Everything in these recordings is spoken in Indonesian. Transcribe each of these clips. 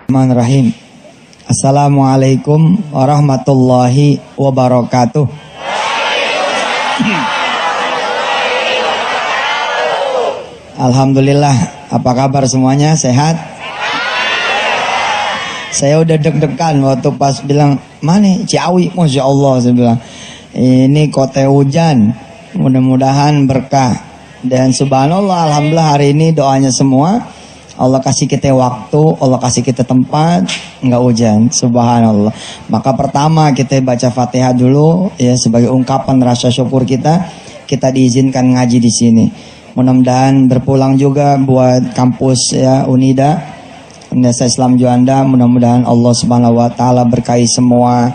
Bismillahirrahmanirrahim. Assalamualaikum warahmatullahi wabarakatuh. Alhamdulillah, apa kabar semuanya? Sehat? Saya udah deg-degan waktu pas bilang, mana Ciawi? Masya Allah, saya bilang, ini kota hujan, mudah-mudahan berkah. Dan subhanallah, alhamdulillah hari ini doanya semua, Allah kasih kita waktu, Allah kasih kita tempat, nggak hujan, subhanallah. Maka pertama kita baca Fatihah dulu, ya sebagai ungkapan rasa syukur kita diizinkan ngaji di sini. Mudah-mudahan berpulang juga buat kampus ya Unida, Universitas Islam Juanda. Mudah-mudahan Allah Subhanahu Wa Taala berkahi semua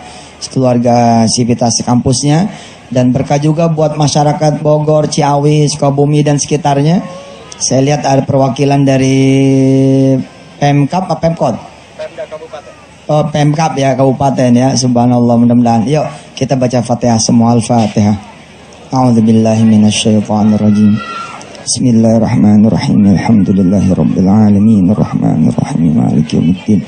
keluarga sivitas kampusnya, dan berkah juga buat masyarakat Bogor, Ciawi, Sukabumi dan sekitarnya. Saya lihat ada perwakilan dari Pemkab apa Pemkot? Pemda Kabupaten. Oh, Pemkab ya Kabupaten ya. Subhanallah, mudah-mudahan. Yuk kita baca Fatihah semua. Al-Fatihah. A'udzubillahi minasyaitonirrajim. Bismillahirrahmanirrahim. Alhamdulillahirabbil alamin. Arrahmanirrahim. Maliki yaumiddin.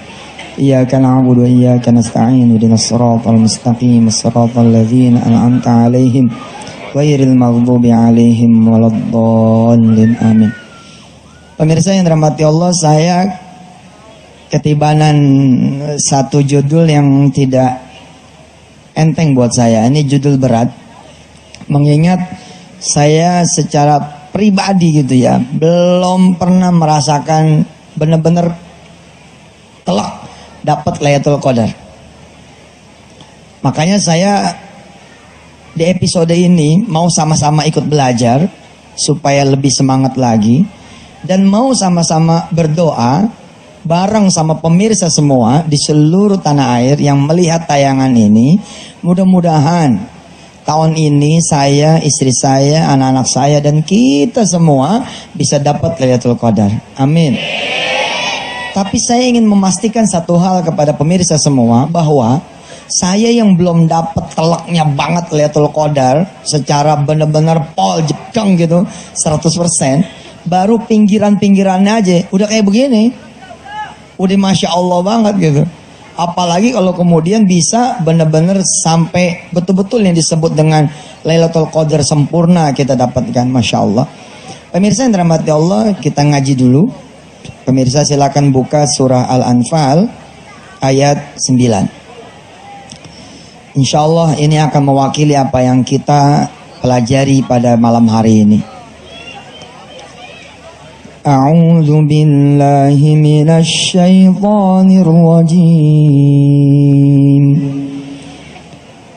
Iyyaka na'budu wa iyyaka nasta'in. Ihdinas siratal mustaqim. Shiratal ladzina an'amta 'alaihim ghairil maghdubi 'alaihim waladdallin. Amin. Pemirsa yang dirahmati Allah, saya ketibanan satu judul yang tidak enteng buat saya. Ini judul berat, mengingat saya secara pribadi gitu ya, belum pernah merasakan benar-benar telak dapat Lailatul Qadar. Makanya saya di episode ini mau sama-sama ikut belajar supaya lebih semangat lagi, dan mau sama-sama berdoa bareng sama pemirsa semua di seluruh tanah air yang melihat tayangan ini. Mudah-mudahan tahun ini saya, istri saya, anak-anak saya, dan kita semua bisa dapat Lailatul Qadar. Amin. Tapi saya ingin memastikan satu hal kepada pemirsa semua, bahwa saya yang belum dapat telaknya banget Lailatul Qadar secara benar-benar pol jekang gitu 100%, baru pinggiran-pinggirannya aja udah kayak begini, udah Masya Allah banget gitu. Apalagi kalau kemudian bisa benar-benar sampai betul-betul yang disebut dengan Lailatul Qadar sempurna kita dapatkan, Masya Allah. Pemirsa yang dirahmati Allah, kita ngaji dulu. Pemirsa silakan buka surah Al-Anfal ayat 9. Insya Allah ini akan mewakili apa yang kita pelajari pada malam hari ini. A'udzu billahi minasy syaithanir rajim.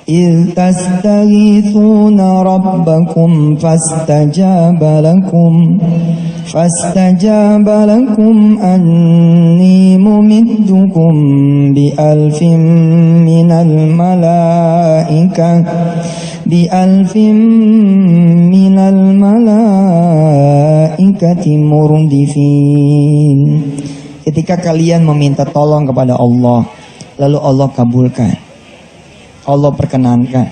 إذ تستغيثون ربكم فاستجاب لكم أني ممدكم بألف من الملائكة مردفين. Ketika kalian meminta tolong kepada Allah, lalu Allah kabulkan, Allah perkenankan.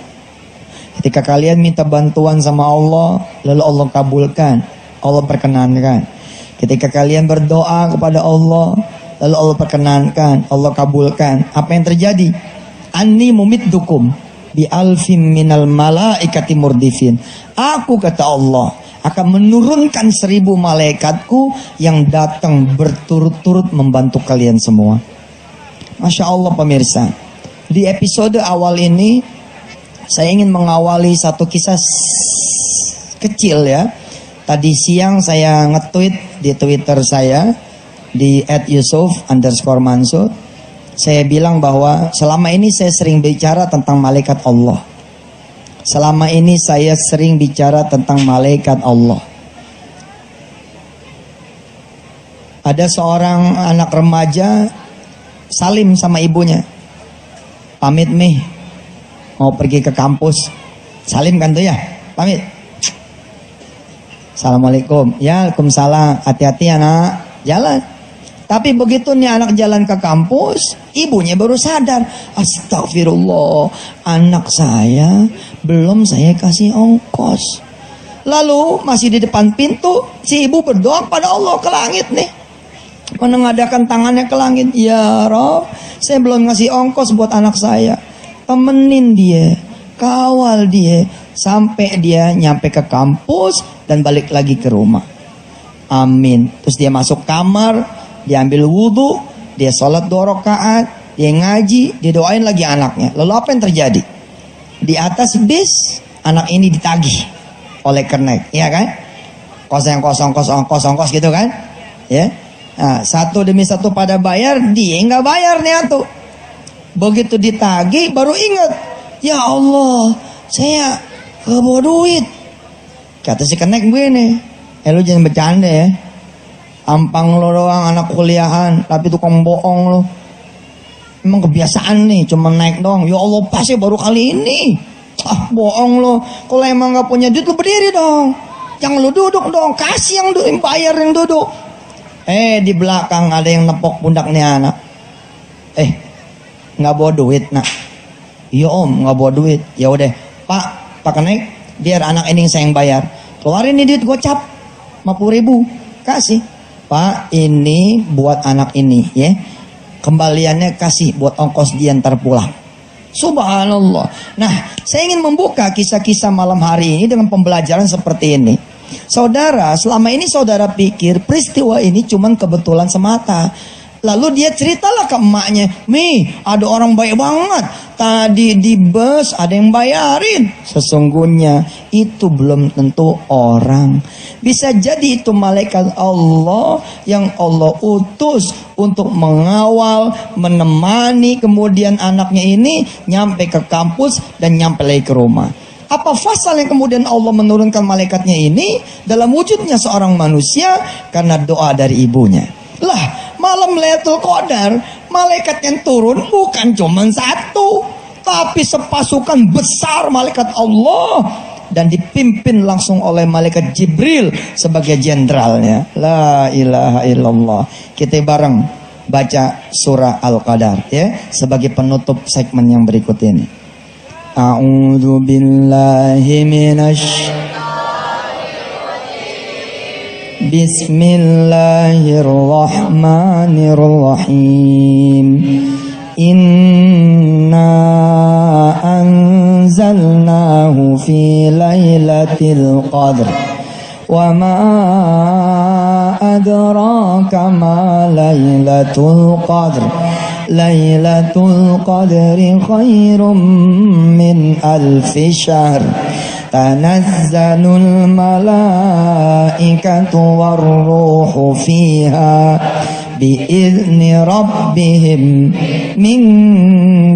Ketika kalian minta bantuan sama Allah, lalu Allah kabulkan, Allah perkenankan. Ketika kalian berdoa kepada Allah, lalu Allah perkenankan, Allah kabulkan. Apa yang terjadi? Anni mumiddukum bi alfim minal malaikati murdifin. Aku, kata Allah, akan menurunkan 1000 malaikatku yang datang berturut-turut membantu kalian semua. Masya Allah pemirsa. Di episode awal ini saya ingin mengawali satu kisah kecil ya. Tadi siang saya nge-tweet di Twitter saya di @yusuf_mansur. Saya bilang bahwa selama ini saya sering bicara tentang malaikat Allah. Selama ini saya sering bicara tentang malaikat Allah. Ada seorang anak remaja salim sama ibunya. Pamit mih, mau pergi ke kampus. Salim kan tuh ya, pamit. Assalamualaikum. Ya, Waalaikumsalam. Hati-hati anak, jalan. Tapi begitu nih anak jalan ke kampus, ibunya baru sadar. Astagfirullah, anak saya belum saya kasih ongkos. Lalu masih di depan pintu, si ibu berdoa pada Allah ke langit nih. menengadahkan tangannya ke langit. Ya Rob, saya belum ngasih ongkos buat anak saya. Temenin dia, kawal dia sampai dia nyampe ke kampus dan balik lagi ke rumah. Amin. Terus dia masuk kamar, dia ambil wudhu, dia sholat 2 rakaat, dia ngaji, dia doain lagi anaknya. Lalu apa yang terjadi? Di atas bis, anak ini ditagih oleh kernet, ya kan? Kos gitu kan? Ya. Nah, satu demi satu pada bayar, dia nggak bayar nih tuh. Begitu ditagih, baru ingat, ya Allah, saya kebawa duit. Kata si kernet begini, lu jangan bercanda ya. Ampang lo doang anak kuliahan, tapi tukang bohong lo. Emang kebiasaan nih, cuma naik doang. Ya Allah, pasti baru kali ini. Bohong lo. Kalau emang nggak punya duit, lo berdiri dong. Jangan lo duduk dong. Kasih yang duduk, bayar yang duduk. Di belakang ada yang nepok pundak nih anak. Nggak bawa duit nak. Iya om, nggak bawa duit. Ya udah, Pak naik. Biar anak ini saya yang bayar. Keluarin nih duit gocap 50.000. Kasih. Pak, ini buat anak ini ya. Kembaliannya kasih buat ongkos dia ntar pulang. Subhanallah. Nah, saya ingin membuka kisah-kisah malam hari ini dengan pembelajaran seperti ini. Saudara, selama ini saudara pikir peristiwa ini cuman kebetulan semata. Lalu dia ceritalah ke emaknya, Mi, ada orang baik banget. Tadi di bus ada yang bayarin. Sesungguhnya itu belum tentu orang. Bisa jadi itu malaikat Allah yang Allah utus untuk mengawal, menemani kemudian anaknya ini nyampe ke kampus dan nyampe lagi ke rumah. Apa fasal yang kemudian Allah menurunkan malaikatnya ini dalam wujudnya seorang manusia karena doa dari ibunya. Lah, malam Lailatul Qadar, malaikat yang turun bukan cuma satu, tapi sepasukan besar malaikat Allah dan dipimpin langsung oleh malaikat Jibril sebagai jenderalnya. La ilaha illallah. Kita bareng baca surah Al-Qadar ya sebagai penutup segmen yang berikut ini. A'udzu billahi minasy Bismillahirrahmanirrahim. Inna anzalnahu fi lailatul qadr. Wa ma adraka ma lailatul qadr. Lailatul qadri khairum min alfi syahr. Tanazzalul malaikatu warruhu fiha biizni rabbihim min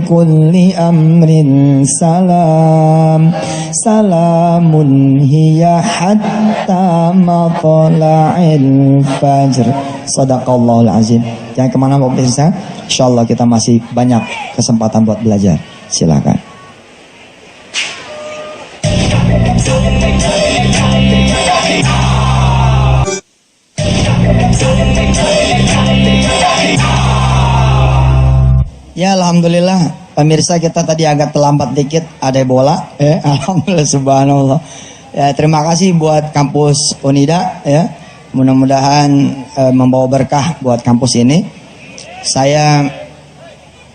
kulli amrin salam. Salamun hiya hatta matla'il fajr. Sadaqallahul azim. Jangan kemana-mana pemirsa. InsyaAllah kita masih banyak kesempatan buat belajar. Silakan. Ya alhamdulillah pemirsa, kita tadi agak terlambat dikit, ada bola alhamdulillah subhanallah. Ya, terima kasih buat kampus Unida ya. Mudah-mudahan membawa berkah buat kampus ini. Saya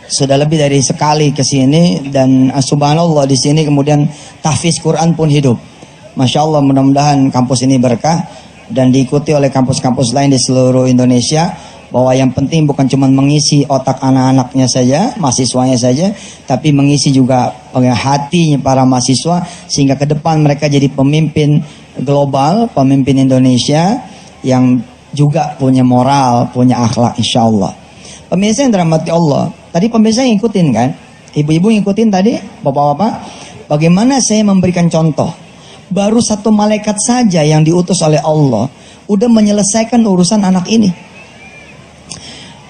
sudah lebih dari sekali ke sini dan subhanallah di sini kemudian tahfiz Quran pun hidup. Masya Allah, mudah-mudahan kampus ini berkah dan diikuti oleh kampus-kampus lain di seluruh Indonesia. Bahwa yang penting bukan cuma mengisi otak anak-anaknya saja, mahasiswanya saja, tapi mengisi juga hatinya para mahasiswa sehingga ke depan mereka jadi pemimpin global, pemimpin Indonesia yang juga punya moral, punya akhlak insya Allah. Pemirsa yang dirahmati Allah, tadi pemirsa ngikutin kan? Ibu-ibu ngikutin tadi, bapak-bapak. Bagaimana saya memberikan contoh? Baru satu malaikat saja yang diutus oleh Allah udah menyelesaikan urusan anak ini.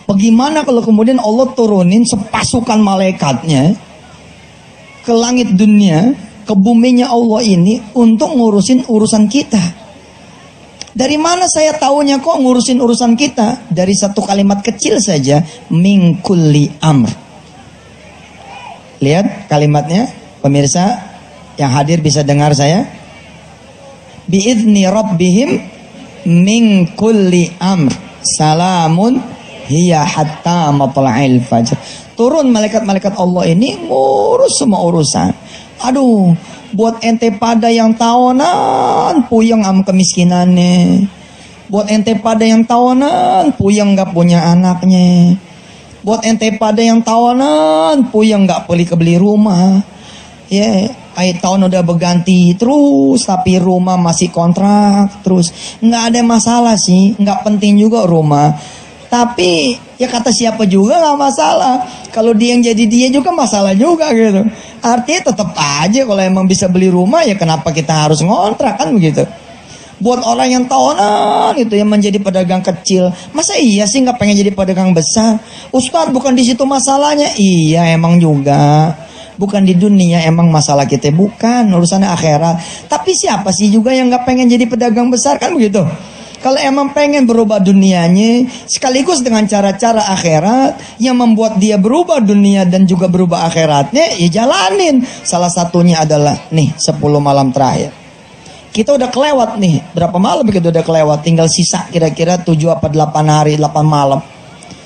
Bagaimana kalau kemudian Allah turunin sepasukan malaikatnya ke langit dunia, ke buminya Allah ini untuk ngurusin urusan kita? Dari mana saya tahunya kok ngurusin urusan kita? Dari satu kalimat kecil saja, min kulli amr. Lihat kalimatnya, pemirsa yang hadir bisa dengar saya. Biizni rabbihim min kulli amr. salamun hiya hatta matla'il fajr. Turun malaikat-malaikat Allah ini ngurus semua urusan. Aduh, buat ente pada yang tahunan puyeng am kemiskinannya. Buat ente pada yang tahunan puyeng gak punya anaknya. Buat ente pada yang tahunan puyeng gak beli rumah. Ya, akhir tahun udah berganti terus, tapi rumah masih kontrak terus. Nggak ada masalah sih, nggak penting juga rumah. Tapi ya kata siapa juga nggak masalah. Kalau dia yang jadi dia juga masalah juga gitu. Artinya tetap aja kalau emang bisa beli rumah ya kenapa kita harus ngontrak kan begitu. Buat orang yang tahunan itu yang menjadi pedagang kecil, masa iya sih nggak pengen jadi pedagang besar? Ustadz, bukan di situ masalahnya. Iya emang juga. Bukan di dunia emang masalah kita, bukan urusannya akhirat. Tapi siapa sih juga yang gak pengen jadi pedagang besar kan begitu? Kalau emang pengen berubah dunianya sekaligus dengan cara-cara akhirat yang membuat dia berubah dunia dan juga berubah akhiratnya, ya jalanin. Salah satunya adalah nih 10 malam terakhir. Kita udah kelewat nih, berapa malam kita udah kelewat, tinggal sisa kira-kira 7 apa 8 hari, 8 malam.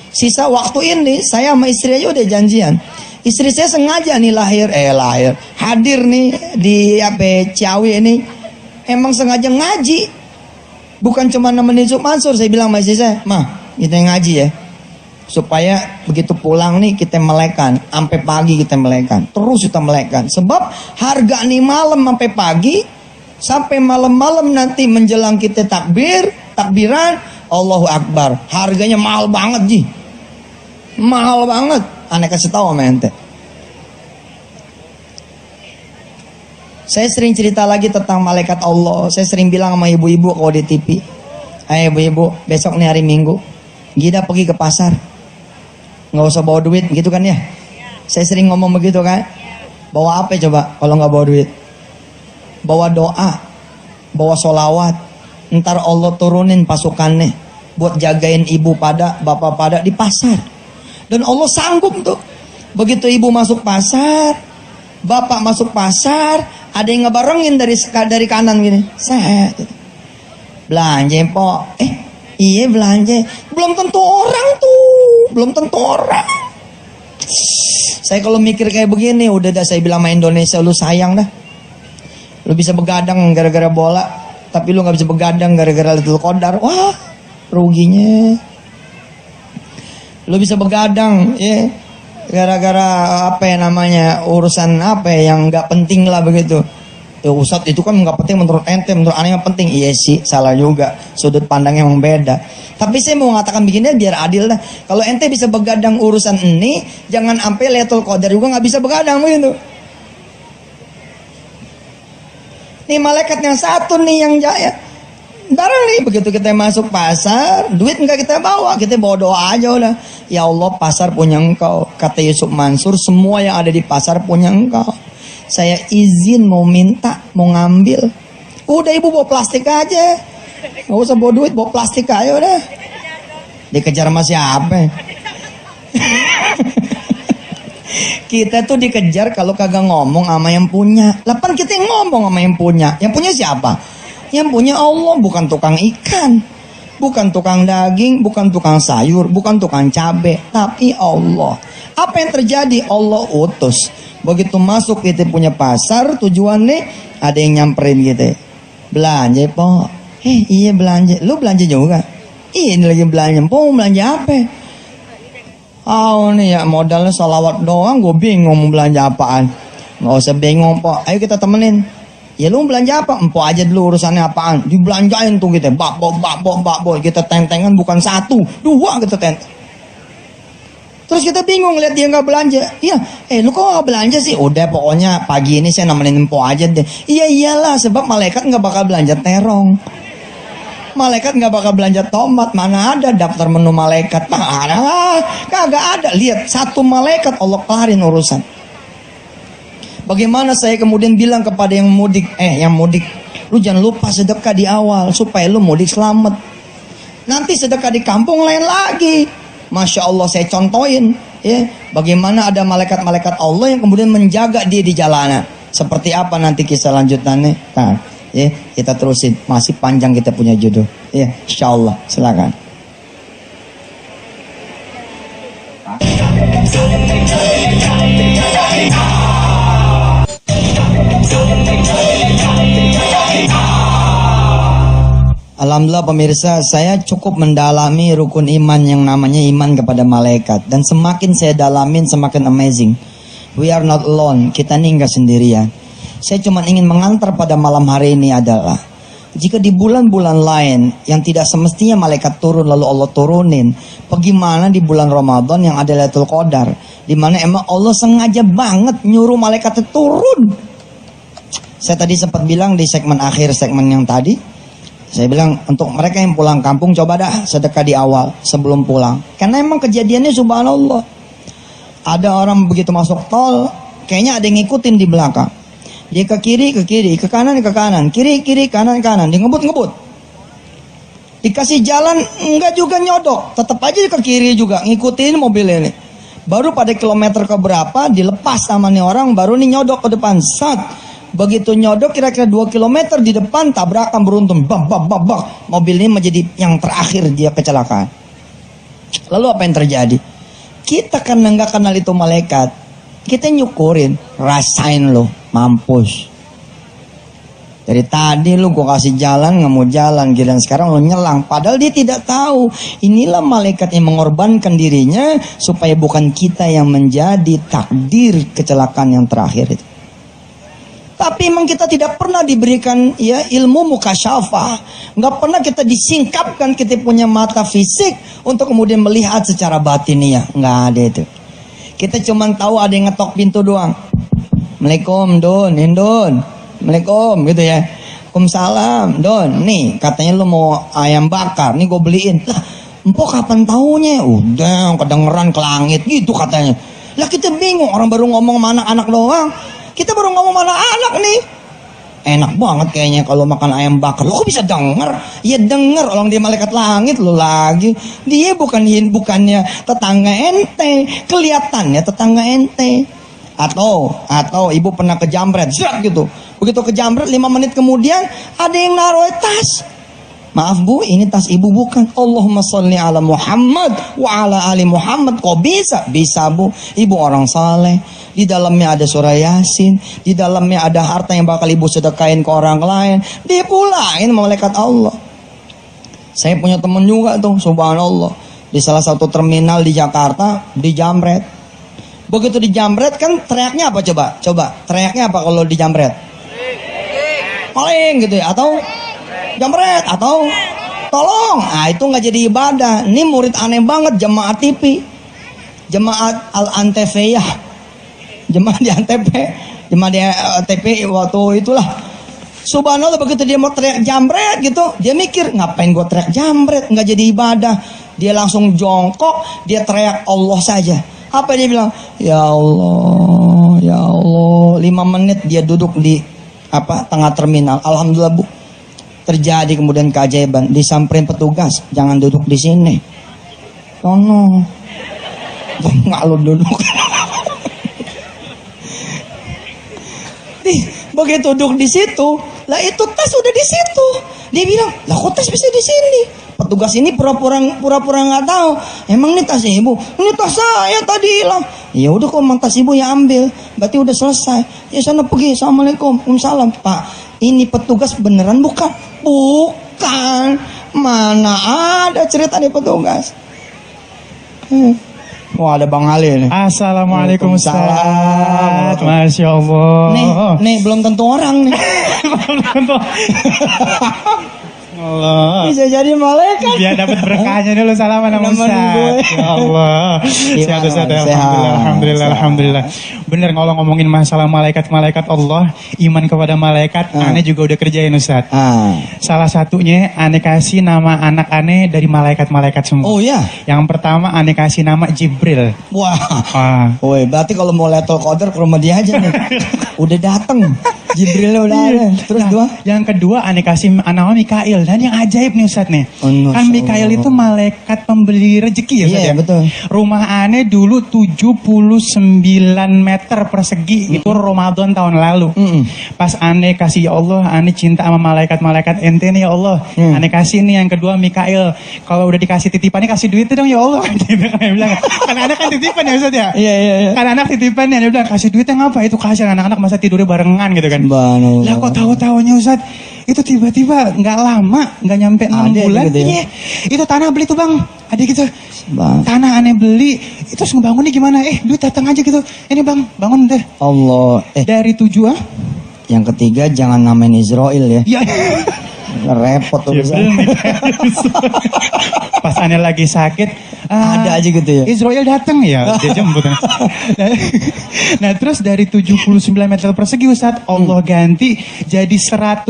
Sisa waktu ini saya sama istri aja udah janjian. Istri saya sengaja nih hadir nih di Ciawi ini, emang sengaja ngaji, bukan cuma nemenin Cuk Mansur. Saya bilang sama istri saya, "Mah, kita ngaji ya, supaya begitu pulang nih kita melekan, sampai pagi kita melekan, terus kita melekan. Sebab harga nih malam sampai pagi, sampai malam-malam nanti menjelang kita takbiran, Allahu Akbar, harganya mahal banget ji, mahal banget." Aneh kasih tahu sama ente. Saya sering cerita lagi tentang malaikat Allah. Saya sering bilang sama ibu-ibu kalau di TV, "Ayo ibu-ibu, besok nih hari Minggu, Gida pergi ke pasar. Nggak usah bawa duit," gitu kan ya. Saya sering ngomong begitu kan. Bawa apa coba kalau nggak bawa duit? Bawa doa, bawa solawat. Ntar Allah turunin pasukannya buat jagain ibu pada, bapak pada di pasar. Dan Allah sanggup tuh. Begitu ibu masuk pasar, bapak masuk pasar, ada yang ngebarengin dari kanan gini. Set. Belanja, po. Iya belanja. Belum tentu orang tuh. Belum tentu orang. Saya kalau mikir kayak begini, udah dah saya bilang sama Indonesia, lu sayang dah. Lu bisa begadang gara-gara bola, tapi lu gak bisa begadang gara-gara Lailatul Qadar. Wah, ruginya. Lu bisa begadang ya gara-gara apa ya namanya, urusan apa ya yang nggak penting lah begitu. Ya Ustadz, itu kan nggak penting menurut ente, menurut aneh yang penting. Iya sih, salah juga, sudut pandangnya emang beda. Tapi saya mau mengatakan begini biar adil dah. Kalau ente bisa begadang urusan ini, jangan sampai Lailatul Qadar juga nggak bisa begadang begitu. Nih malaikat yang satu nih yang jaya. Barang nih begitu kita masuk pasar, duit enggak kita bawa doa aja udah. Ya Allah, pasar punya Engkau. Kata Yusuf Mansur, semua yang ada di pasar punya Engkau. Saya izin mau minta, mau ngambil. Udah ibu bawa plastik aja, nggak usah bawa duit, bawa plastik aja udah. Dikejar sama siapa? Kita tuh dikejar kalau kagak ngomong sama yang punya. Lapan kita yang ngomong sama yang punya. Yang punya siapa? Yang punya Allah, bukan tukang ikan, bukan tukang daging, bukan tukang sayur, bukan tukang cabai, tapi Allah. Apa yang terjadi? Allah utus. Begitu masuk kita punya pasar, tujuannya ada yang nyamperin kita. Belanja, po. Iya belanja. Lu belanja juga? Iya, ini lagi belanja. Po, belanja apa? Oh, nih ya modalnya salawat doang, gue bingung mau belanja apaan. Nggak usah bingung, po. Ayo kita temenin. Ya lu belanja apa? Empok aja dulu urusannya apaan. Dibelanjain tuh kita. Bakbo. Kita tentengan bukan 1, 2 kita tenteng. Terus kita bingung lihat dia nggak belanja. Iya, lu kok nggak belanja sih? Udah pokoknya pagi ini saya nemenin empok aja deh. Iya iyalah, sebab malaikat nggak bakal belanja terong. Malaikat nggak bakal belanja tomat. Mana ada daftar menu malaikat? Mana? Kagak ada. Lihat, satu malaikat Allah kelarin urusan. Bagaimana saya kemudian bilang kepada yang mudik, lu jangan lupa sedekah di awal supaya lu mudik selamat. Nanti sedekah di kampung lain lagi. Masya Allah, saya contohin ya, bagaimana ada malaikat-malaikat Allah yang kemudian menjaga dia di jalanan. Seperti apa nanti kisah lanjutannya? Nah, ya kita terusin, masih panjang kita punya jodoh. Ya, insya Allah, silakan. Alhamdulillah pemirsa, saya cukup mendalami rukun iman yang namanya iman kepada malaikat. Dan semakin saya dalamin semakin amazing. We are not alone, kita ini enggak sendirian. Saya cuma ingin mengantar pada malam hari ini adalah, jika di bulan-bulan lain yang tidak semestinya malaikat turun lalu Allah turunin, bagaimana di bulan Ramadan yang ada Lailatul Qadar, di mana emang Allah sengaja banget nyuruh malaikat itu turun. Saya tadi sempat bilang di segmen akhir segmen yang tadi, saya bilang untuk mereka yang pulang kampung coba dah sedekah di awal sebelum pulang. Karena emang kejadiannya subhanallah. Ada orang begitu masuk tol, kayaknya ada yang ngikutin di belakang. Dia ke kiri, ke kanan, kiri, kanan. Dia ngebut. Dikasih jalan, enggak juga nyodok. Tetap aja ke kiri juga, ngikutin mobil ini. Baru pada kilometer keberapa, dilepas sama nih orang, baru nih nyodok ke depan. Sat. Begitu nyodok kira-kira 2 km di depan, tabrakan beruntun. Bak. Mobil ini menjadi yang terakhir dia kecelakaan. Lalu apa yang terjadi? Kita karena nggak kenal itu malaikat, kita nyukurin, rasain lo, mampus. Dari tadi lu gua kasih jalan, nggak mau jalan, giliran sekarang lo nyelang. Padahal dia tidak tahu, inilah malaikat yang mengorbankan dirinya supaya bukan kita yang menjadi takdir kecelakaan yang terakhir itu. Tapi memang kita tidak pernah diberikan ya ilmu mukasyafah. Nggak pernah kita disingkapkan, kita punya mata fisik untuk kemudian melihat secara batiniah. Nggak ada itu. Kita cuma tahu ada yang ngetok pintu doang. Assalamualaikum Don. Assalamualaikum gitu ya. Waalaikumsalam Don. Nih katanya lu mau ayam bakar. Nih gue beliin. Lah empok kapan taunya? Udah kedengeran ke langit gitu katanya. Lah kita bingung, orang baru ngomong sama anak-anak doang. Kita baru ngomong mana anak nih. Enak banget kayaknya kalau makan ayam bakar. Lo kok bisa denger? Ya denger, orang dia malaikat langit lo lagi. Dia bukannya tetangga ente, kelihatannya tetangga ente. Atau ibu pernah kejamret, gitu. Begitu kejamret 5 menit kemudian ada yang naruh tas. Maaf bu, ini tas ibu bukan. Allahumma sholli ala Muhammad wa ala ali Muhammad. Kok bisa? Bisa bu, ibu orang saleh. Di dalamnya ada surah Yasin, di dalamnya ada harta yang bakal ibu sedekahin ke orang lain. Dipulain malaikat Allah. Saya punya temen juga tuh, subhanallah. Di salah satu terminal di Jakarta, dijamret. Begitu dijamret kan teriaknya apa coba? Teriaknya apa kalau dijamret? Maling gitu ya, atau jamret, atau tolong. Nah itu nggak jadi ibadah. Ini murid aneh banget, jemaat TV, jemaat Al-Antefiyah, jemaat di Antep waktu itulah. Subhanallah begitu dia mau teriak jamret gitu, dia mikir ngapain gue teriak jamret, nggak jadi ibadah. Dia langsung jongkok, dia teriak Allah saja. Apa dia bilang? Ya Allah. 5 menit dia duduk di tengah terminal. Alhamdulillah bu, terjadi kemudian keajaiban. Disamperin petugas, jangan duduk di sini. Sono. Nggak lu duduk. Begitu duduk di situ, lah itu tas udah di situ. Dia bilang, lah kok tas bisa di sini? Petugas ini pura-pura nggak tahu. Emang ini tas ibu? Ini tas saya tadi hilang. Ya udah kok emang tas ibu ya ambil. Berarti udah selesai. Ya sana pergi. Assalamualaikum. Waalaikumsalam. Pak, ini petugas beneran bukan? Bukan. Mana ada cerita nih petugas? Wah ada Bang Ali nih. Assalamualaikum Ustaz. Masya Allah. Nih belum tentu orang nih. Belum tentu. Allah. Bisa jadi malaikat. Biar dapat berkahnya dulu, salaman sama Ustaz. Ya Allah. Sehat Ustaz. Alhamdulillah. Bener kalau ngomongin masalah malaikat Allah, iman kepada malaikat, aneh juga udah kerjain Ustaz. Salah satunya aneh kasih nama anak aneh dari malaikat semua. Oh ya. Yang pertama aneh kasih nama Jibril. Wah. Woi, berarti kalau mau Lailatul Qadar ke rumah dia aja nih. Udah dateng. Jibrilnya udah ada. Terus yang kedua aneh kasih nama Mikail. Dan yang ajaib nih Ustaz nih, kan Mikail itu malaikat pemberi rezeki ya Ustaz ya? Betul. Rumah aneh dulu 79 meter persegi, itu Ramadan tahun lalu. Pas aneh kasih, ya Allah, aneh cinta sama malaikat ente nih ya Allah. Aneh kasih nih yang kedua Mikail. Kalau udah dikasih titipannya kasih duit dong ya Allah. Kan anak kan titipan ya Ustaz ya? Iya. Kan anak titipan ya, dia bilang kasih duitnya ngapa? Itu kasih anak-anak masa tidurnya barengan gitu kan. Lah kok tahu-tahunya Ustaz, Itu tiba-tiba nggak lama, nggak nyampe 6 Ada bulan. gitu ya? Iya, itu tanah beli tuh bang. Ada gitu. Bang. Tanah aneh beli. Itu terus ngebangunnya gimana? Duit datang aja gitu. Ini bang, bangun deh. Allah. Dari 7 Yang ketiga jangan namain Israel ya. Iya. Repot tuh. Ya, pas aneh lagi sakit, Ada aja gitu ya. Israel datang ya, dia jemput. Nah terus dari 79 meter persegi Ustaz, Allah ganti jadi 108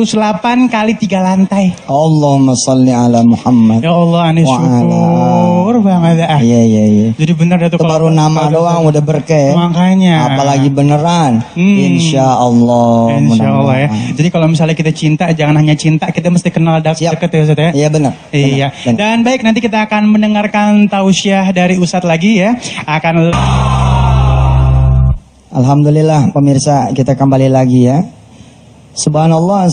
kali 3 lantai. Allahumma sholli ala Muhammad. Ya Allah, aneh Wa syukur banget. Iya. Jadi benar itu Itu baru nama doang udah berkah. Makanya. Apalagi beneran. Insya Allah. Insya Allah ya. Jadi kalau misalnya kita cinta, jangan hanya cinta, kita mesti kenal Siap. deket ya Ustaz ya. Iya benar. Iya. Benar. Dan baik, nanti kita akan mendengarkan tausiah dari Ustadz lagi ya. Alhamdulillah pemirsa, kita kembali lagi ya. Subhanallah,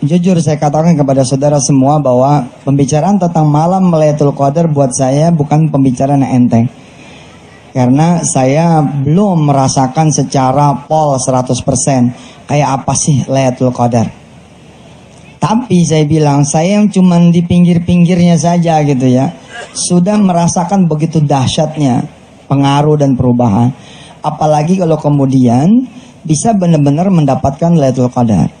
jujur saya katakan kepada saudara semua bahwa pembicaraan tentang malam Lailatul Qadar buat saya bukan pembicaraan yang enteng. Karena saya belum merasakan secara pol 100% kayak apa sih Lailatul Qadar. Tapi saya bilang, saya yang cuman di pinggir-pinggirnya saja gitu ya, sudah merasakan begitu dahsyatnya pengaruh dan perubahan. Apalagi kalau kemudian bisa benar-benar mendapatkan Lailatul Qadar.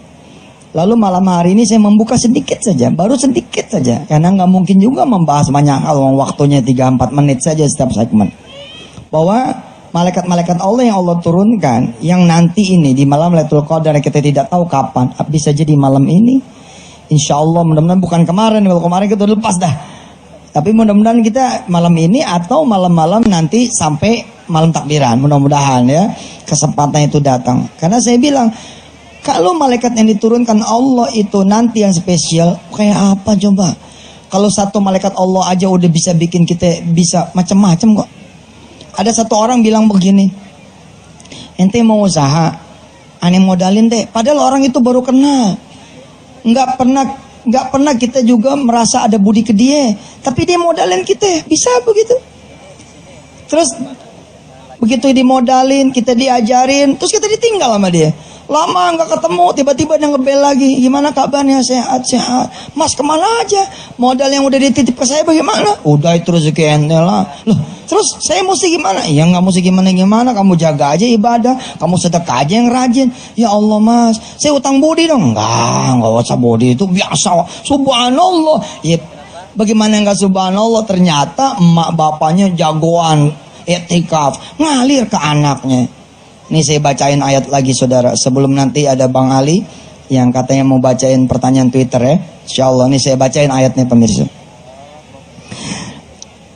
Lalu malam hari ini saya membuka sedikit saja, baru sedikit saja. Karena nggak mungkin juga membahas banyak hal, waktunya 3-4 menit saja setiap segmen. Bahwa malaikat-malaikat Allah yang Allah turunkan, yang nanti ini di malam Lailatul Qadar kita tidak tahu kapan, bisa jadi malam ini. Insya Allah mudah-mudahan bukan kemarin, kalau kemarin kita udah lepas dah. Tapi mudah-mudahan kita malam ini atau malam-malam nanti sampai malam takbiran, mudah-mudahan ya kesempatan itu datang. Karena saya bilang, kalau malaikat yang diturunkan Allah itu nanti yang spesial, kayak apa coba? Kalau satu malaikat Allah aja udah bisa bikin kita bisa macam-macam kok. Ada satu orang bilang begini, ente mau usaha, aneh modalin deh. Padahal orang itu baru kenal. Nggak pernah kita juga merasa ada budi ke dia, tapi dia modalin kita, bisa begitu. Terus begitu dimodalin, kita diajarin, terus kita ditinggal sama dia. Lama nggak ketemu, tiba-tiba dia ngebel lagi. Gimana kabarnya? Sehat. Mas kemana aja? Modal yang udah dititip ke saya bagaimana? Udah itu rezeki ente lah. Loh, terus saya mesti gimana? Ya nggak mesti gimana. Kamu jaga aja ibadah, kamu sedekah aja yang rajin. Ya Allah mas, saya utang budi dong. Nggak usah budi, itu biasa. Subhanallah. Ya, bagaimana nggak subhanallah? Ternyata emak bapaknya jagoan etikaf, ngalir ke anaknya. Ini saya bacain ayat lagi saudara. Sebelum nanti ada Bang Ali yang katanya mau bacain pertanyaan Twitter ya. Insyaallah ini saya bacain ayatnya pemirsa.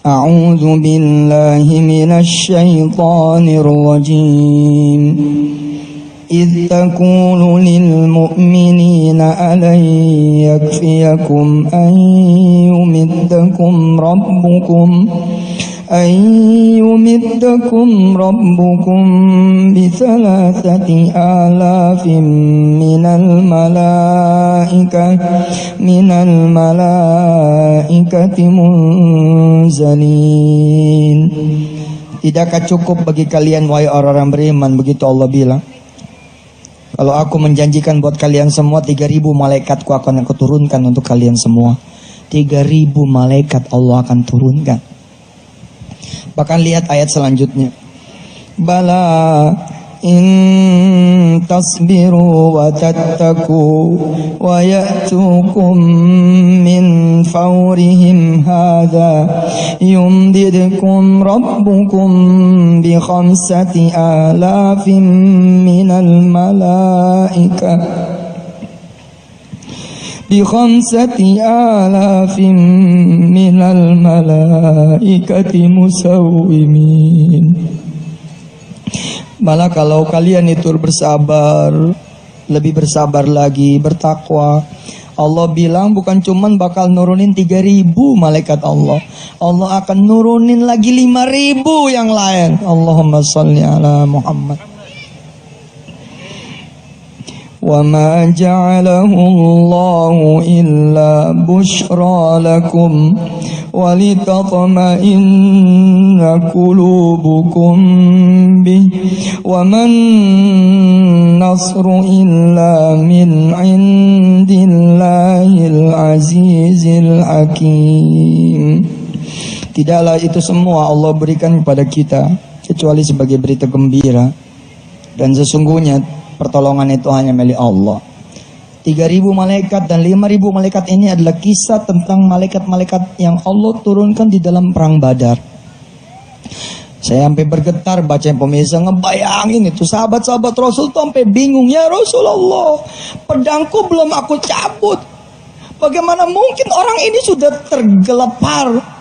A'udzu billahi minasy syaithanir rajim. إذ تقول للمؤمنين ألن يكفيكم أن يمدكم ربكم ب3,000 من الملائكة منزلين. Tidakkah cukup bagi kalian wahai orang-orang beriman, begitu Allah bilang, kalau aku menjanjikan buat kalian semua 3.000 malaikatku akan aku turunkan untuk kalian semua. 3.000 malaikat Allah akan turunkan. Bahkan lihat ayat selanjutnya. Bala in tasbiru wa tattaku wa ya'tukum min fawrihim hadha yumdidkum rabbukum bi 5,000 minal malaikah minal malaikati musawwimin. Malah kalau kalian itu bersabar, lebih bersabar lagi, bertakwa, Allah bilang bukan cuman bakal nurunin 3.000 malaikat Allah, Allah akan nurunin lagi 5.000 yang lain. Allahumma sholli ala Muhammad. وَمَا جَعَلَهُ اللَّهُ إِلَّا بُشْرَى لَكُمْ ولتطمئن قلوبكم به وما النصر إلا من عند الله العزيز الحكيم. Tidaklah itu semua Allah berikan kepada kita kecuali sebagai berita gembira, dan sesungguhnya pertolongan itu hanya milik Allah. 3.000 malaikat dan 5.000 malaikat ini adalah kisah tentang malaikat-malaikat yang Allah turunkan di dalam perang Badar. Saya sampai bergetar baca pemirsa, ngebayangin itu sahabat-sahabat Rasul tuh sampai bingung, ya Rasulullah, pedangku belum aku cabut, bagaimana mungkin orang ini sudah tergelepar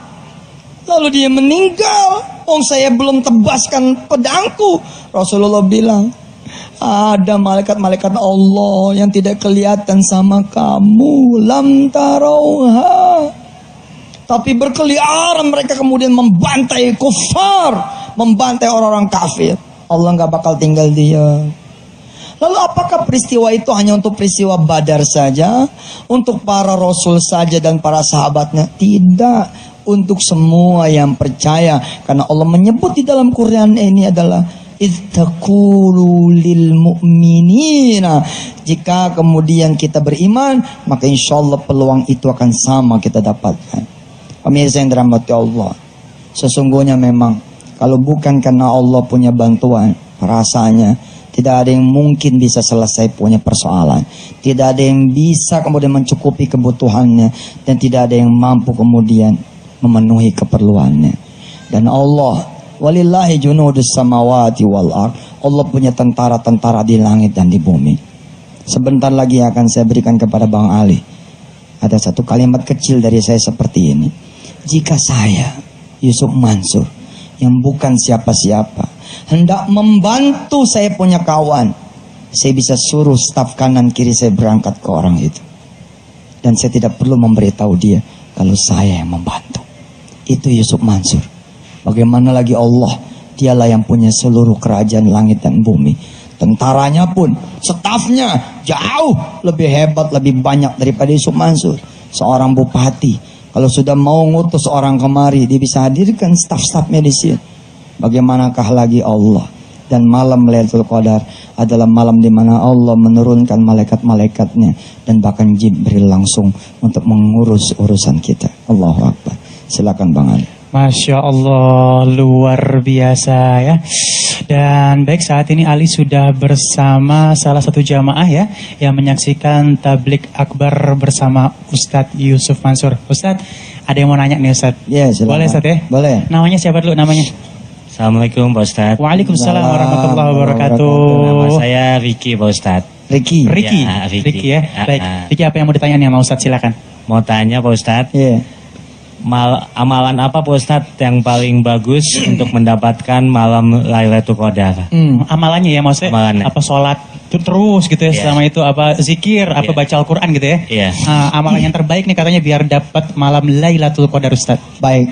lalu dia meninggal, saya belum tebaskan pedangku. Rasulullah bilang, ada malaikat-malaikat Allah yang tidak kelihatan sama kamu, lam tarauha, tapi berkeliaran mereka kemudian membantai kufar, membantai orang-orang kafir. Allah gak bakal tinggal dia. Lalu apakah peristiwa itu hanya untuk peristiwa Badar saja, untuk para Rasul saja dan para sahabatnya? Tidak, untuk semua yang percaya. Karena Allah menyebut di dalam Quran ini adalah ittaqulu lil mu'minina. Jika kemudian kita beriman, maka insya Allah peluang itu akan sama kita dapatkan. Pemirsa yang dirahmati Allah, sesungguhnya memang kalau bukan karena Allah punya bantuan, rasanya tidak ada yang mungkin bisa selesai punya persoalan. Tidak ada yang bisa kemudian mencukupi kebutuhannya, dan tidak ada yang mampu kemudian memenuhi keperluannya. Dan Allah, walillahi junudus samawati wal ard, Allah punya tentara-tentara di langit dan di bumi. Sebentar lagi akan saya berikan kepada Bang Ali. Ada satu kalimat kecil dari saya seperti ini. Jika saya, Yusuf Mansur, yang bukan siapa-siapa, hendak membantu saya punya kawan, saya bisa suruh staf kanan kiri saya berangkat ke orang itu, dan saya tidak perlu memberitahu dia kalau saya yang membantu. Itu Yusuf Mansur. Bagaimana lagi Allah, dialah yang punya seluruh kerajaan langit dan bumi. Tentaranya pun, stafnya jauh lebih hebat, lebih banyak daripada Yusuf Mansur. Seorang bupati, kalau sudah mau ngutus orang kemari, dia bisa hadirkan staf-stafnya di sini. Bagaimanakah lagi Allah? Dan malam Lailatul Qadar adalah malam di mana Allah menurunkan malaikat-malaikatnya, dan bahkan Jibril langsung untuk mengurus urusan kita. Allahu Akbar. Silakan Bang Ali. Masya Allah, luar biasa ya. Dan baik, saat ini Ali sudah bersama salah satu jamaah ya, yang menyaksikan tablik akbar bersama Ustadz Yusuf Mansur. Ustadz, ada yang mau nanya nih Ustadz? Ya, silakan. Boleh Ustadz ya? Boleh. Namanya siapa dulu namanya? Assalamualaikum Pak Ustadz. Waalaikumsalam warahmatullahi wabarakatuh. Nama saya Ricky Pak Ustadz. Ricky. Ya, Ricky. ya. Baik, Ricky, apa yang mau ditanya nih sama Ustadz? Silakan. Mau tanya Pak Ustadz, Iya. amalan apa Pak Ustadz yang paling bagus untuk mendapatkan malam Lailatul Qadar? Amalannya ya maksudnya, Amalannya. apa sholat terus gitu ya, Iya. selama itu apa zikir, apa baca Al-Quran gitu ya? Iya. Amalan yang terbaik nih katanya biar dapat malam Lailatul Qadar Ustadz. Baik.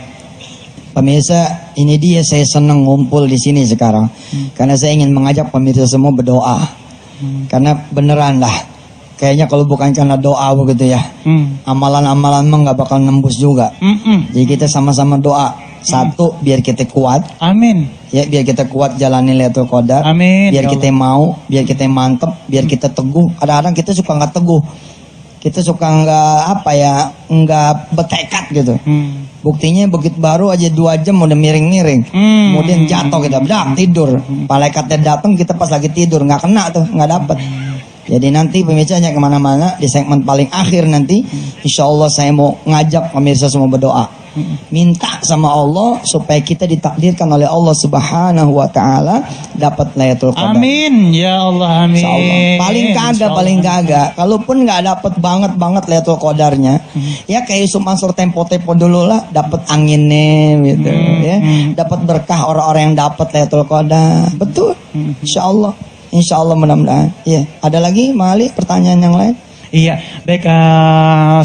Pemirsa, ini dia saya senang ngumpul di sini sekarang. Karena saya ingin mengajak pemirsa semua berdoa. Karena beneran lah, kayaknya kalau bukan karena doa begitu ya, amalan-amalan mah nggak bakal nembus juga. Jadi kita sama-sama doa. Satu, biar kita kuat. Amin. Ya, biar kita kuat jalani Lailatul Qadar. Amin. Biar Ya kita mau, biar kita mantep, biar kita teguh. Kadang-kadang kita suka nggak teguh. Kita suka nggak bertekad gitu. Buktinya begitu baru aja 2 jam udah miring-miring. Kemudian jatuh kita, dah tidur. Malaikatnya datang, kita pas lagi tidur nggak kena tuh, nggak dapet. Jadi nanti pemirsa jangan kemana-mana, di segmen paling akhir nanti, insya Allah saya mau ngajak pemirsa semua berdoa. Minta sama Allah supaya kita ditakdirkan oleh Allah Subhanahu wa Ta'ala dapat Lailatul Qadar. Amin. Ya Allah, amin. Insya Allah. Paling kagak. Kalaupun nggak dapat banget Lailatul Qadarnya, ya kayak Yusuf Mansur tempo-tempo dulu lah, dapat anginnya gitu, ya, dapat berkah orang-orang yang dapat Lailatul Qadar. Betul. Insya Allah mudah-mudahan. Iya. Ada lagi, Mali, pertanyaan yang lain? Iya, baik,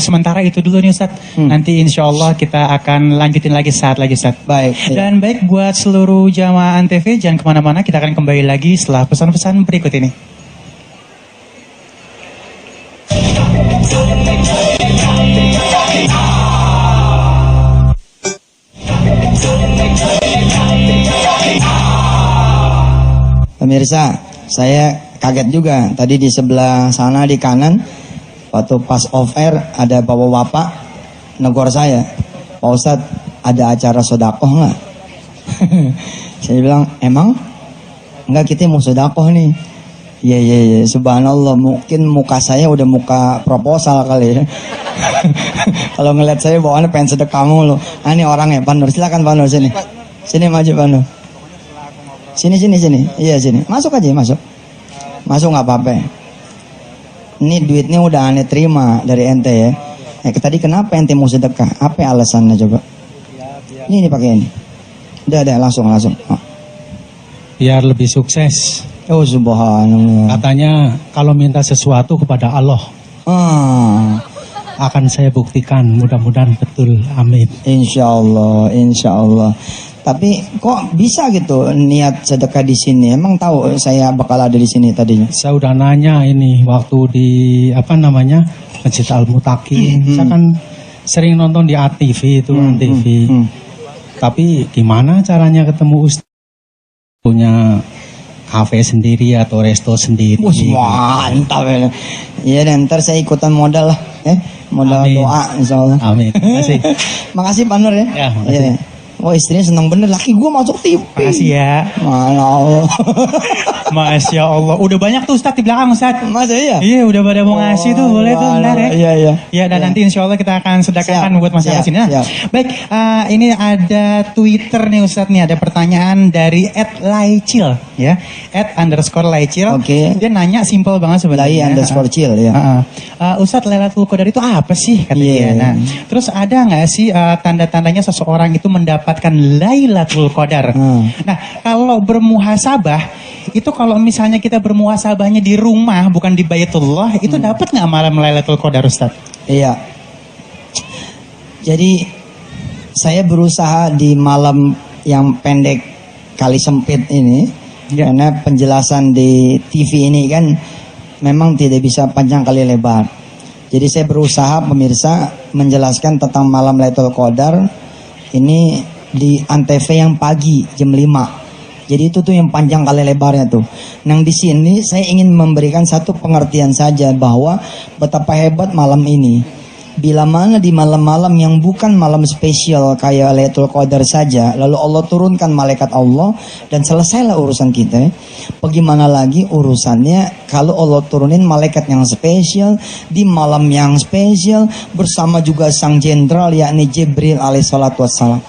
sementara itu dulu nih Ustadz. Nanti insya Allah kita akan lanjutin lagi saat lagi Ustadz. Baik. Iya. Dan baik buat seluruh jamaah Antv, jangan kemana-mana, kita akan kembali lagi setelah pesan-pesan berikut ini. Pemirsa, saya kaget juga. Tadi di sebelah sana di kanan, waktu pas off air ada bapak-bapak negor saya, Pak Ustadz ada acara sodakoh nggak? Saya bilang, emang? Enggak, kita mau sodakoh nih. Iya, subhanallah, mungkin muka saya udah muka proposal kali ya. Kalau ngeliat saya bawaannya pengen sedekah mulu. Ah, ini orangnya, Pak Nur, silakan Pak Nur, sini. Sini maju Pak Nur. Sini. Iya sini. Masuk aja, masuk. Masuk nggak apa-apa. Ini duitnya udah aneh terima dari ente ya. Tadi kenapa ente mau sedekah? Apa alasannya coba? Ini pakai ini. Udah langsung. Oh. Biar lebih sukses. Oh subhanallah. Katanya kalau minta sesuatu kepada Allah akan saya buktikan. Mudah-mudahan betul. Amin. Insya Allah. Tapi kok bisa gitu niat sedekah di sini? Emang tahu saya bakal ada di sini tadinya? Saya udah nanya ini waktu di Masjid Al-Mutakin. Saya kan sering nonton di ATV itu, ATV. Tapi gimana caranya ketemu Ustaz? Punya kafe sendiri atau resto sendiri? Mantap ya. Iya, dan ntar saya ikutan modal lah. Modal Amin. doa insya Allah. Amin. Terima kasih. Makasih Pak Nur ya. Ya, makasih. Iya. Oh, istrinya seneng bener, laki gue masuk TV. Makasih ya. Mana Allah. Masya Allah. Udah banyak tuh Ustadz di belakang Ustadz. Masa iya? Iya, udah pada mau ngasih tuh, boleh tuh ntar ya. Iya. Ya, dan nanti insya Allah kita akan sedekahkan Siap, buat masyarakat siap, sini. Nah, siap. baik, ini ada Twitter nih Ustadz nih, ada pertanyaan dari @laicil ya, @_laicil. Oke. Dia nanya simple banget sebenarnya. Lai_cil ya. Ustadz, Lailatul Qadar itu apa sih kata dia? Iya. Nah, terus ada nggak sih tanda-tandanya seseorang itu mendapatkan Lailatul Qadar? Nah, kalau bermuhasabah itu kalau misalnya kita bermuhasabahnya di rumah bukan di Baitullah, itu dapat nggak malam Lailatul Qadar Ustaz? Iya. Jadi saya berusaha di malam yang pendek kali sempit ini, karena penjelasan di TV ini kan memang tidak bisa panjang kali lebar. Jadi saya berusaha pemirsa menjelaskan tentang malam Lailatul Qadar ini di Antv yang pagi jam 5. Jadi itu tuh yang panjang kali lebarnya tuh. Nah di sini saya ingin memberikan satu pengertian saja bahwa betapa hebat malam ini. Bila mana di malam-malam yang bukan malam spesial kayak Lailatul Qadar saja, lalu Allah turunkan malaikat Allah dan selesailah urusan kita. Bagaimana lagi urusannya kalau Allah turunin malaikat yang spesial di malam yang spesial bersama juga sang jenderal yakni Jibril alaihissalatu wassalam.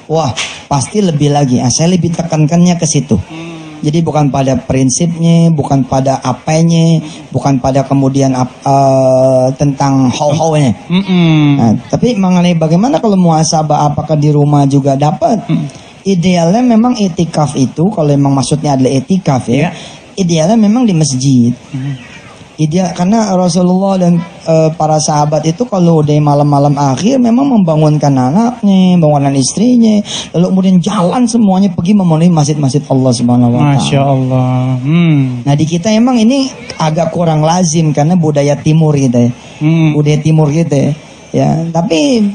Wah, pasti lebih lagi. Saya lebih tekankannya ke situ. Jadi bukan pada prinsipnya, bukan pada apanya, bukan pada kemudian tentang how-how-nya. Nah, tapi mengenai bagaimana kalau muhasabah, apakah di rumah juga dapat? Idealnya memang itikaf itu, kalau memang maksudnya adalah itikaf ya, idealnya memang di masjid. Ideal, karena Rasulullah dan para sahabat itu kalau udah malam-malam akhir memang membangunkan anaknya, membangunkan istrinya, lalu kemudian jalan semuanya pergi memenuhi masjid-masjid Allah Subhanahu wa taala. Masya Allah. Nah di kita emang ini agak kurang lazim karena budaya timur kita ya. Budaya timur kita ya. Tapi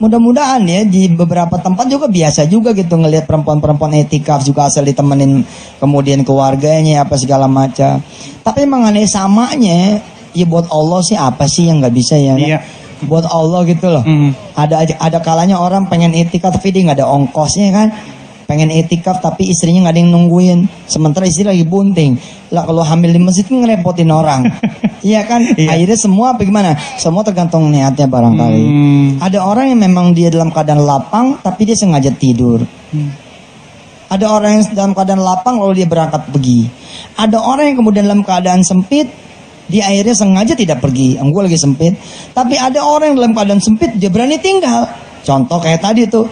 mudah-mudahan ya di beberapa tempat juga biasa juga gitu ngelihat perempuan-perempuan etikaf juga asal ditemenin kemudian keluarganya apa segala macam. Tapi mengenai samanya ya buat Allah sih apa sih yang nggak bisa ya? Iya. Buat Allah gitu loh. Ada kalanya orang pengen etikaf tapi dia nggak ada ongkosnya kan. Pengen etikaf tapi istrinya nggak ada yang nungguin. Sementara istri lagi bunting. Lah kalau hamil di masjid kan ngerepotin orang. Iya kan? Akhirnya semua bagaimana? Semua tergantung niatnya barangkali. Ada orang yang memang dia dalam keadaan lapang tapi dia sengaja tidur. Ada orang yang dalam keadaan lapang lalu dia berangkat pergi. Ada orang yang kemudian dalam keadaan sempit dia akhirnya sengaja tidak pergi. Gue lagi sempit. Tapi ada orang yang dalam keadaan sempit dia berani tinggal. Contoh kayak tadi tuh.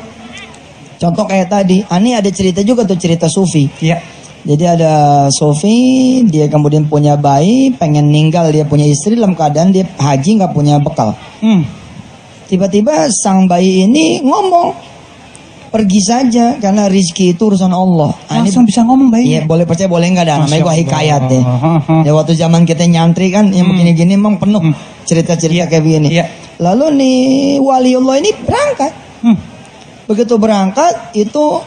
Ini ada cerita juga tuh, cerita Sufi. Iya. Jadi ada Sufi, dia kemudian punya bayi, pengen ninggal, dia punya istri dalam keadaan dia haji nggak punya bekal. Tiba-tiba sang bayi ini ngomong, pergi saja karena rizki itu urusan Allah. Langsung bisa ngomong bayi. Iya, boleh percaya boleh nggak dah. Namanya gua hikayat deh. Ya waktu zaman kita nyantri kan, yang begini-gini emang penuh cerita-cerita kayak begini. Iya. Lalu nih waliullah ini berangkat. Begitu berangkat itu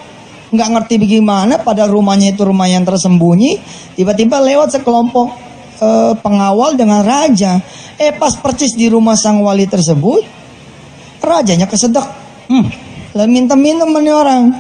nggak ngerti bagaimana, pada rumahnya itu rumah yang tersembunyi, tiba-tiba lewat sekelompok pengawal dengan raja. Pas percis di rumah sang wali tersebut, rajanya kesedek, lalu minta minum sama orang.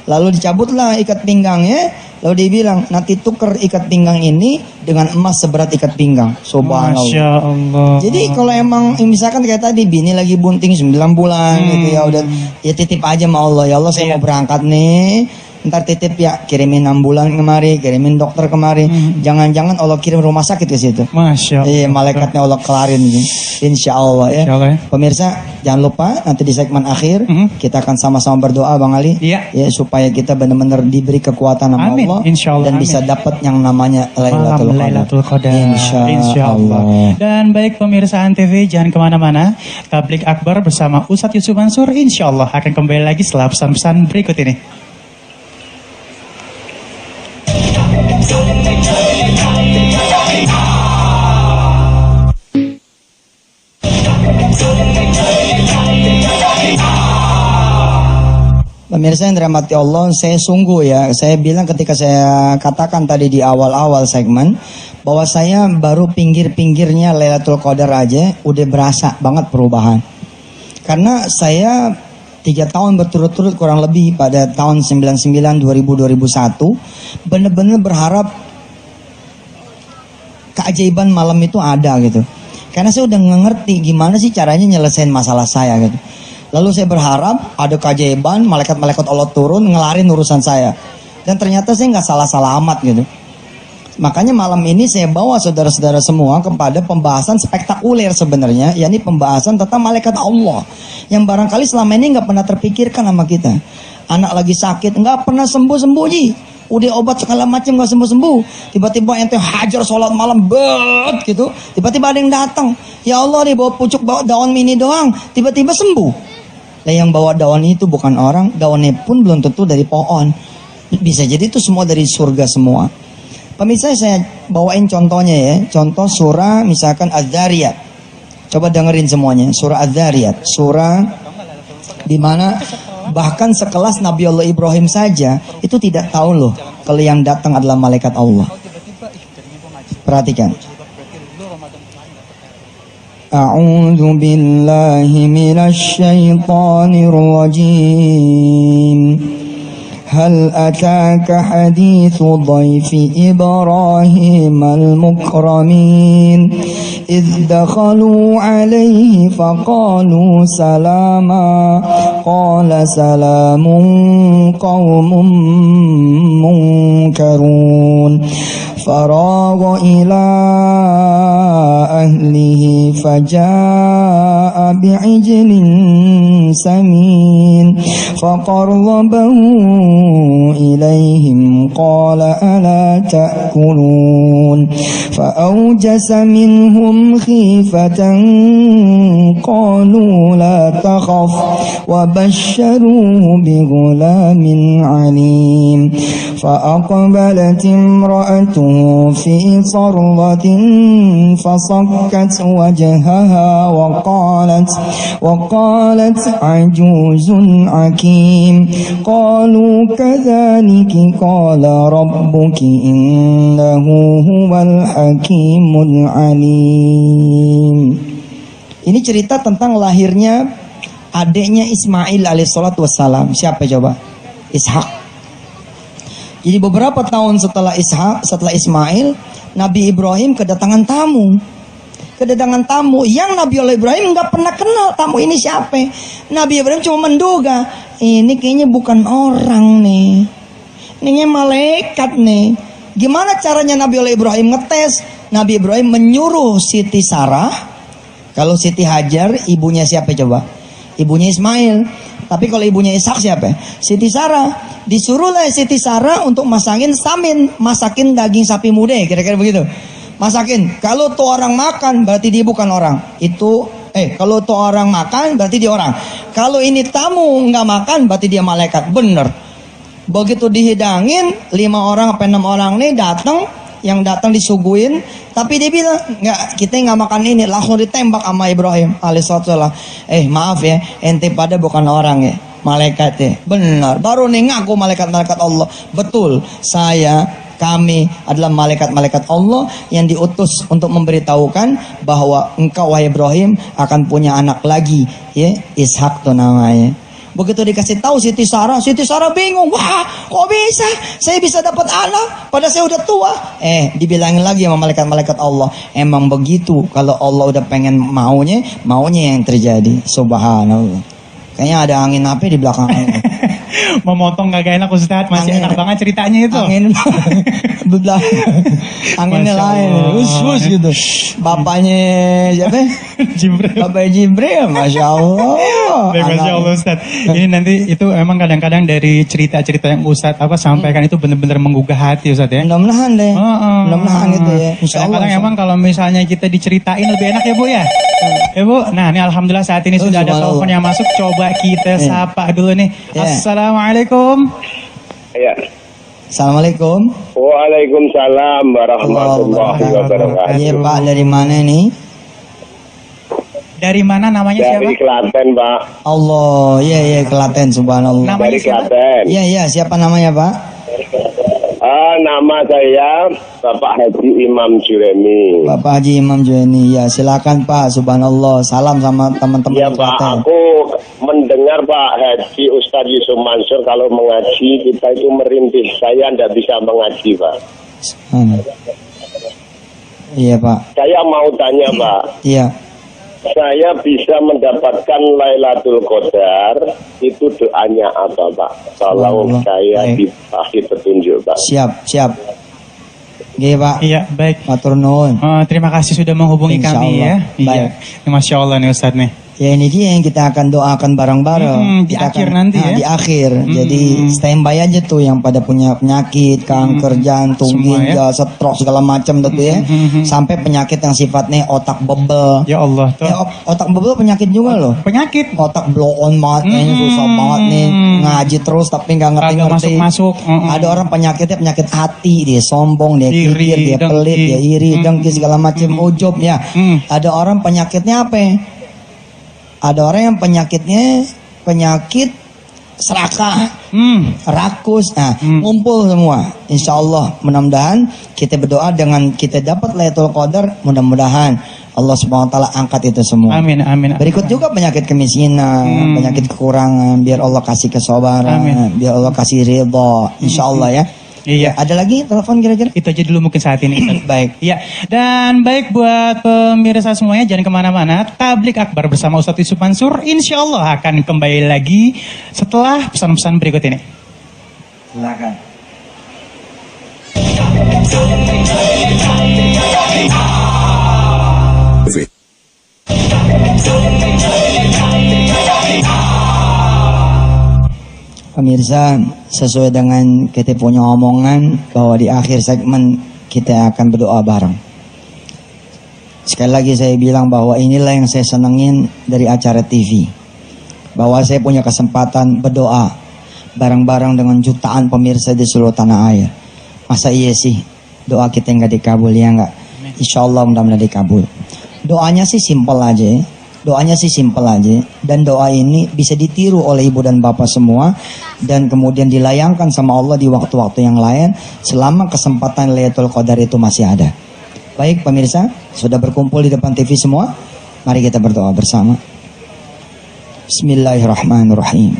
Lalu dicabutlah ikat pinggangnya. Lalu dia bilang, nanti tuker ikat pinggang ini dengan emas seberat ikat pinggang. Subhanallah. Masya Allah. Jadi kalau emang misalkan kayak tadi bini lagi bunting 9 bulan gitu ya, udah ya titip aja sama Allah. Ya Allah, saya mau berangkat nih. Ntar titip ya, kirimin ambulan kemari, kirimin dokter kemari. Jangan-jangan Allah kirim rumah sakit ke situ. Masya Allah. Iya, malaikatnya Allah kelarin gitu. Insya Allah ya. Insya Allah ya. Pemirsa, jangan lupa nanti di segmen akhir kita akan sama-sama berdoa Bang Ali. Iya. Ya, supaya kita benar-benar diberi kekuatan sama Amin. Allah Insya Allah. dan Amin. bisa dapat yang namanya Lailatul Malam Qadar. Lailatul Qadar. Insya Allah. Dan baik pemirsa Antv, jangan kemana-mana. Tablik Akbar bersama Ustadz Yusuf Mansur insya Allah akan kembali lagi setelah pesan-pesan berikut ini. Pemirsa yang dirahmati Allah, saya sungguh ya, saya bilang ketika saya katakan tadi di awal-awal segmen, bahwa saya baru pinggir-pinggirnya Lailatul Qadar aja udah berasa banget perubahan. Karena saya 3 tahun berturut-turut kurang lebih pada tahun 99, 2000, 2001 benar-benar berharap keajaiban malam itu ada gitu. Karena saya udah ngerti gimana sih caranya nyelesain masalah saya gitu. Lalu saya berharap ada keajaiban, malaikat-malaikat Allah turun ngelarin urusan saya. Dan ternyata saya nggak salah-salah amat gitu. Makanya malam ini saya bawa saudara-saudara semua kepada pembahasan spektakuler sebenarnya, yakni pembahasan tentang malaikat Allah yang barangkali selama ini nggak pernah terpikirkan sama kita. Anak lagi sakit nggak pernah sembuh-sembuh ji, udah obat segala macam nggak sembuh-sembuh. Tiba-tiba ente hajar sholat malam bet gitu, tiba-tiba ada yang datang. Ya Allah, dia bawa pucuk, bawa daun mini doang, tiba-tiba sembuh. Nah, yang bawa daun itu bukan orang, daunnya pun belum tentu dari pohon. Bisa jadi itu semua dari surga semua. Pemirsa, saya bawain contohnya ya. Contoh surah misalkan Az-Zariyat. Coba dengerin semuanya. Surah Az-Zariyat. Surah di mana bahkan sekelas Nabi Allah Ibrahim saja itu tidak tahu loh kalau yang datang adalah malaikat Allah. Perhatikan. A'udzu billahi minasy syaithanir rajim. هل أتاك حديث ضيف إبراهيم المكرمين إذ دخلوا عليه فقالوا سلاما قال سلام قوم منكرون فراغ إلى أهله فجاء بعجل سمين فقربه إليهم قال ألا تأكلون فأوجس منهم خيفة قالوا لا تخف وبشروه بغلام عليم فأقبلت امرأته في صرة فصكت وجهها وقالت عجوز عكيم قالوا كذلك قال ربك إنه هو الحكيم العليم. Ini cerita tentang lahirnya adiknya Ismail alaihissalatu wassalam. Siapa coba? Ishak. Jadi beberapa tahun setelah Ismail, Nabi Ibrahim kedatangan tamu. Kedatangan tamu yang Nabi Allah Ibrahim nggak pernah kenal tamu ini siapa. Nabi Ibrahim cuma menduga, ini kayaknya bukan orang nih. Ini malaikat nih. Gimana caranya Nabi Allah Ibrahim ngetes? Nabi Ibrahim menyuruh Siti Sarah. Kalau Siti Hajar ibunya siapa coba? Ibunya Ismail. Tapi kalau ibunya Ishak siapa? Siti Sarah. Disuruhlah Siti Sarah untuk masakin daging sapi muda, kira-kira begitu. Masakin. Kalau tuh orang makan berarti dia bukan orang. Kalau tuh orang makan berarti dia orang. Kalau ini tamu nggak makan berarti dia malaikat. Bener. Begitu dihidangin 5 orang apa 6 orang nih datang, yang datang disuguhin, tapi dia bilang nggak, kita nggak makan ini, langsung ditembak sama Ibrahim alaihissalam. Maaf ya, ente pada bukan orang ya, malaikatnya. Benar, baru nih ngaku malaikat-malaikat Allah. Betul, kami adalah malaikat-malaikat Allah yang diutus untuk memberitahukan bahwa engkau wahai Ibrahim akan punya anak lagi, ya, Ishak tuh namanya. Begitu dikasih tahu Siti Sarah bingung. Wah, kok bisa? Saya bisa dapat anak padahal saya udah tua. Dibilangin lagi sama malaikat-malaikat Allah. Emang begitu, kalau Allah udah pengen maunya yang terjadi. Subhanallah. Kayaknya ada angin apa di belakang. Memotong kagak enak Ustadz, masih Angin. enak banget ceritanya itu. Anginnya Masya lain. Allah. Us gitu. Bapaknya siapa? Jibril. Bapak Jibril, Masya Allah. Baik, Masya Allah Ustadz. Ini nanti itu emang kadang-kadang dari cerita-cerita yang Ustadz sampaikan itu benar-benar menggugah hati Ustadz ya. Mudah-mudahan deh. Mudah-mudahan gitu ya. Insya Allah. Kadang-kadang emang kalau misalnya kita diceritain lebih enak ya Bu ya. Ya Bu, nah ini Alhamdulillah saat ini sudah ada subhanallah. telepon yang masuk. Coba kita sapa dulu nih. Ya. Assalamualaikum. Ya. Assalamualaikum. Waalaikumsalam warahmatullahi wabarakatuh. Iya Pak, dari mana nih? Dari mana namanya Dari siapa? Klaten, Pak. Allah, iya Klaten, subhanallah. Namanya Dari siapa? Klaten. Iya, siapa namanya Pak? Nama saya Bapak Haji Imam Juremi. Bapak Haji Imam Jueni. Ya, silakan Pak, subhanallah. Salam sama teman-teman Ya di Pak, Klaten. aku mendengar Pak Haji Ustadz Yusuf Mansur kalau mengaji kita itu merintih. Saya tidak bisa mengaji Pak. Iya Pak. Saya mau tanya Pak, Iya. saya bisa mendapatkan Lailatul Qadar, itu doanya apa Pak? Tolong Allah. saya Baik. dikasih petunjuk Pak. Siap. Oke Pak. Iya, baik. Matur nuwun. Terima kasih sudah menghubungi Insya kami Allah. ya. Iya. Baik. Ini Masya Allah nih Ustadz nih. Ya ini dia yang kita akan doakan bareng-bareng. Di Kita akhir akan- nanti ya. Di akhir. Jadi standby aja tuh yang pada punya penyakit, kanker jantung, Semua ya. ginjal, stroke segala macam tuh ya. Sampai penyakit yang sifatnya otak bebel. Ya Allah tuh. Otak bebel penyakit juga loh. Penyakit. Otak blow on banget, kayaknya susah banget nih ngaji terus tapi nggak Kagak ngerti-ngerti. masuk-masuk. Ada orang penyakitnya penyakit hati, dia sombong, dia Iri, kikir, dia pelit, dengki. dia iri, dengki segala macam, ujub ya. Ada orang penyakitnya apa? Ya? Ada orang yang penyakitnya penyakit serakah, rakus, ngumpul semua. Insya Allah, mudah-mudahan kita berdoa dengan kita dapat Lailatul Qadar, mudah-mudahan Allah Subhanahu Wa Taala angkat itu semua. Amin. Berikut juga penyakit kemiskinan, penyakit kekurangan, biar Allah kasih kesabaran, Amin. biar Allah kasih ridha, insya Allah ya. Iya. Ada lagi telepon kira-kira? Itu aja dulu mungkin saat ini. Baik. Iya. Dan baik buat pemirsa semuanya jangan kemana-mana. Tablik Akbar bersama Ustadz Yusuf Mansur insya Allah akan kembali lagi setelah pesan-pesan berikut ini. Silakan. Pemirsa, sesuai dengan kita punya omongan bahwa di akhir segmen kita akan berdoa bareng. Sekali lagi saya bilang bahwa inilah yang saya senengin dari acara TV. Bahwa saya punya kesempatan berdoa bareng-bareng dengan jutaan pemirsa di seluruh tanah air. Masa iya sih doa kita nggak dikabul, ya nggak? Insya Allah mudah-mudahan dikabul. Doanya sih simpel aja. Doanya sih simpel aja, dan doa ini bisa ditiru oleh ibu dan bapak semua, dan kemudian dilayangkan sama Allah di waktu-waktu yang lain selama kesempatan Lailatul Qadar itu masih ada. Baik pemirsa, sudah berkumpul di depan TV semua, mari kita berdoa bersama. Bismillahirrahmanirrahim.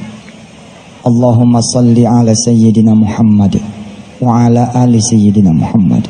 Allahumma salli ala Sayyidina Muhammad wa ala ali Sayyidina Muhammad.